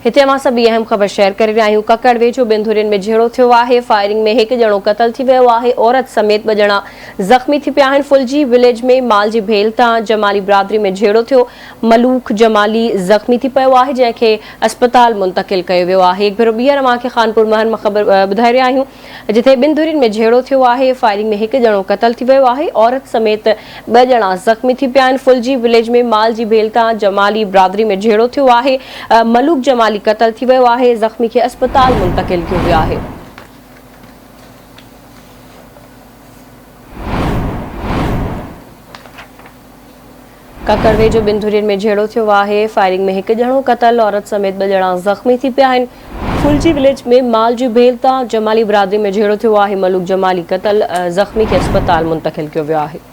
हिते असां सभी अहम खबर शेयर करे रहिया आहियूं। ककड़ वेझो बिंदुरियुनि में झेड़ो थियो आहे। फायरिंग में हिकु ॼणो क़तल थी वियो आहे। औरत समेत ॿ ॼणा ज़ख़्मी थी पिया आहिनि। फुलजी विलेज में माल जी भेल तां जमाली बिरादरी में झेड़ो थियो। मलूक जमाली ज़ख़्मी थी पियो आहे, जंहिंखे अस्पताल मुंतक़िल कयो वियो आहे। हिकु भेरो ॿीहर असांखे खानपुर महल मां ख़बर ॿुधाए रहिया आहियूं, जिथे बिंदुरियुनि में झेड़ो थियो आहे। फायरिंग में हिकु ॼणो क़तल थी वियो आहे। औरत समेत ॿ ॼणा ज़ख़्मी थी पिया आहिनि। फुलजी विलेज में माल जी भेल तां जमाली बिरादरी में झेड़ो थियो आहे। मलूक जमाली क़तल थी वियो आहे। ज़ख़्मी खे अस्पताल मुंतक़िल कयो वियो आहे। ककड़ वेझो बिंदुरियुनि में झेड़ो थियो आहे। फायरिंग में हिकु ॼणो क़तल, औरत समेत ॿ ॼणा ज़ख़्मी थी पिया आहिनि। फुलजी विलेज में माल जी भेल तां जमाली बिरादरी में झेड़ो थियो आहे। मलूक जमाली क़तल, ज़ख़्मी खे अस्पताल मुंतक़िल कयो वियो आहे।